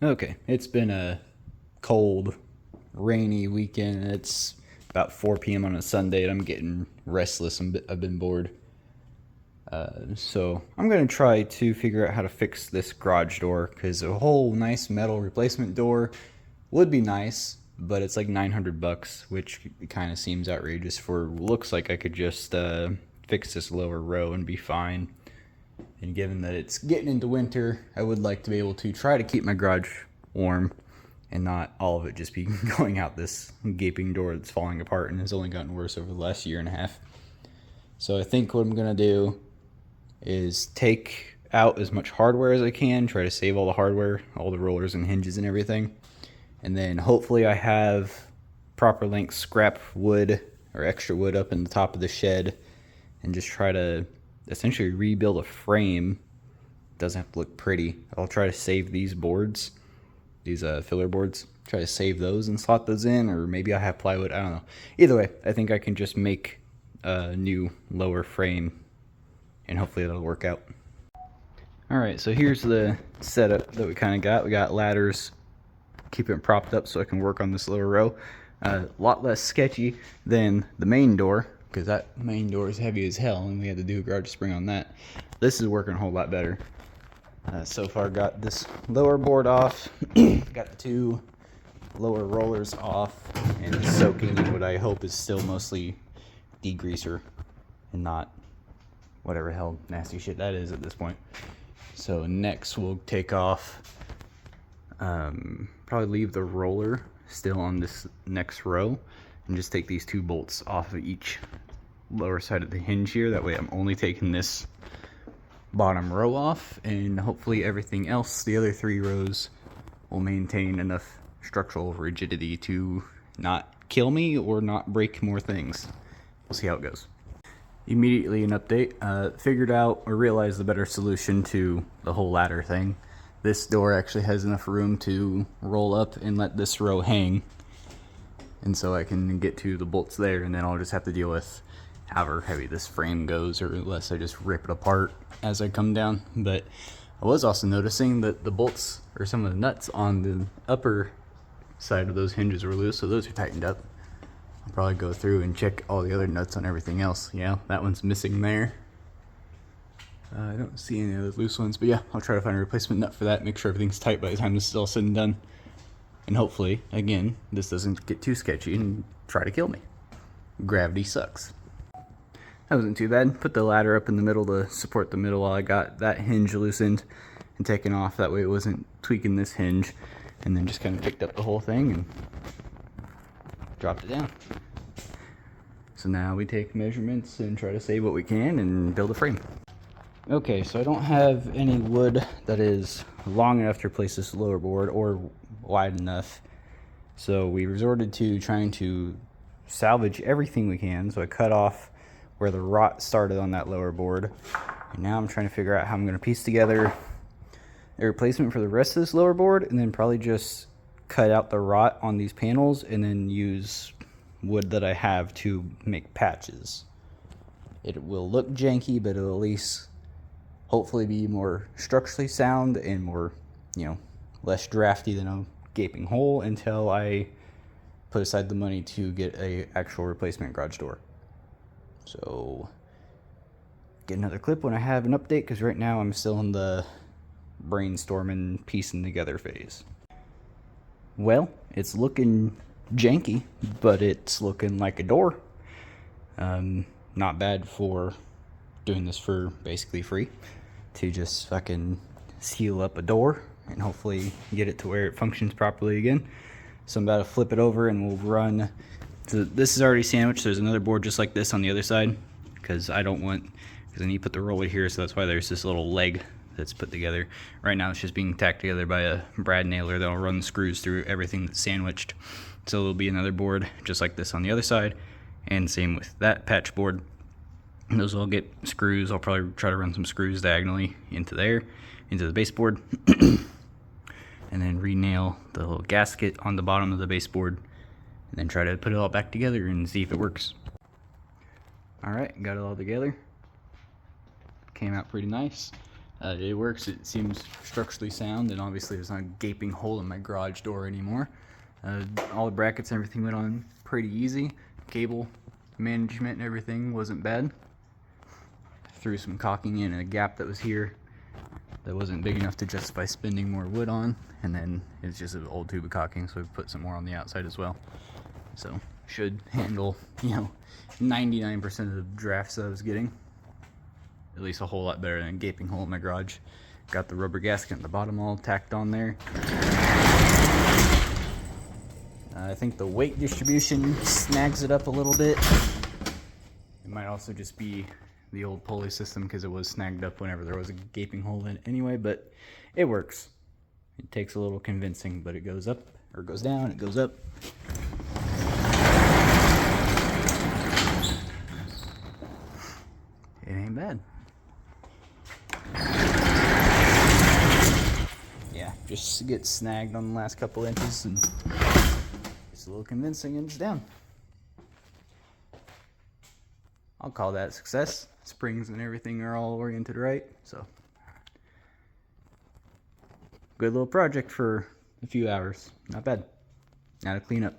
Okay, it's been a cold, rainy weekend. It's about 4 p.m. on a Sunday, and I'm getting restless. I've been bored. So I'm gonna try to figure out how to fix this garage door because a whole nice metal replacement door would be nice, but it's like 900 bucks, which kind of seems outrageous for looks like I could just fix this lower row and be fine. And given that it's getting into winter, I would like to be able to try to keep my garage warm and not all of it just be going out this gaping door that's falling apart and has only gotten worse over the last year and a half. So I think what I'm going to do is take out as much hardware as I can, try to save all the hardware, all the rollers and hinges and everything. And then hopefully I have proper length scrap wood or extra wood up in the top of the shed and just try to essentially rebuild a frame. It doesn't have to look pretty. I'll try to save these boards, these filler boards, try to save those and slot those in, or maybe I have plywood, I don't know. Either way, I think I can just make a new lower frame and hopefully it'll work out. Alright, so here's the setup that we kind of got. We got ladders keeping it propped up so I can work on this lower row. A lot less sketchy than the main door, because that main door is heavy as hell and we had to do a garage spring on that. This is working a whole lot better. So far got this lower board off, got the two lower rollers off, and soaking in what I hope is still mostly degreaser and not whatever hell nasty shit that is at this point. So next we'll take off, probably leave the roller still on this next row and just take these two bolts off of each lower side of the hinge here. That way I'm only taking this bottom row off, and hopefully everything else, the other three rows, will maintain enough structural rigidity to not kill me or not break more things. We'll see how it goes. Immediately an update, figured out or realized the better solution to the whole ladder thing. This door actually has enough room to roll up and let this row hang, and so I can get to the bolts there, and then I'll just have to deal with however heavy this frame goes, or unless I just rip it apart as I come down. But I was also noticing that the bolts, or some of the nuts on the upper side of those hinges were loose, so those are tightened up. I'll probably go through and check all the other nuts on everything else. Yeah, that one's missing there. I don't see any of those loose ones, but yeah, I'll try to find a replacement nut for that, make sure everything's tight by the time this is all said and done. And hopefully, again, this doesn't get too sketchy and try to kill me. Gravity sucks. That wasn't too bad. Put the ladder up in the middle to support the middle while I got that hinge loosened and taken off. That way it wasn't tweaking this hinge. And then just kind of picked up the whole thing and dropped it down. So now we take measurements and try to save what we can and build a frame. Okay, so I don't have any wood that is long enough to replace this lower board or wide enough. So we resorted to trying to salvage everything we can. So I cut off where the rot started on that lower board. And now I'm trying to figure out how I'm going to piece together a replacement for the rest of this lower board, and then probably just cut out the rot on these panels and then use wood that I have to make patches. It will look janky, but it'll at least hopefully be more structurally sound and more, less drafty than a gaping hole until I put aside the money to get a actual replacement garage door. So get another clip when I have an update, because right now I'm still in the brainstorming, piecing together phase. Well, it's looking janky, but it's looking like a door. Not bad for doing this for basically free, to just fucking seal up a door and hopefully get it to where it functions properly again. So I'm about to flip it over and we'll run. So this is already sandwiched. There's another board just like this on the other side, because I need to put the roller here, so that's why there's this little leg that's put together. Right now it's just being tacked together by a brad nailer that'll run the screws through everything that's sandwiched. So there'll be another board just like this on the other side, and same with that patch board. And those will get screws. I'll probably try to run some screws diagonally into there, into the baseboard, and then re-nail the little gasket on the bottom of the baseboard, and then try to put it all back together and see if it works. Alright, got it all together. Came out pretty nice. It works. It seems structurally sound, and obviously there's not a gaping hole in my garage door anymore. All the brackets and everything went on pretty easy. Cable management and everything wasn't bad. Threw some caulking in a gap that was here that wasn't big enough to justify spending more wood on, and then it's just an old tube of caulking, so we put some more on the outside as well. So should handle, 99% of the drafts that I was getting. At least a whole lot better than a gaping hole in my garage. Got the rubber gasket at the bottom all tacked on there. I think the weight distribution snags it up a little bit. It might also just be the old pulley system because it was snagged up whenever there was a gaping hole in it anyway, but it works. It takes a little convincing, but it goes up, or goes down, it goes up. It ain't bad. Yeah, just get snagged on the last couple inches and just a little convincing and it's down. I'll call that a success. Springs and everything are all oriented right, so good little project for a few hours. Not bad. Now to clean up.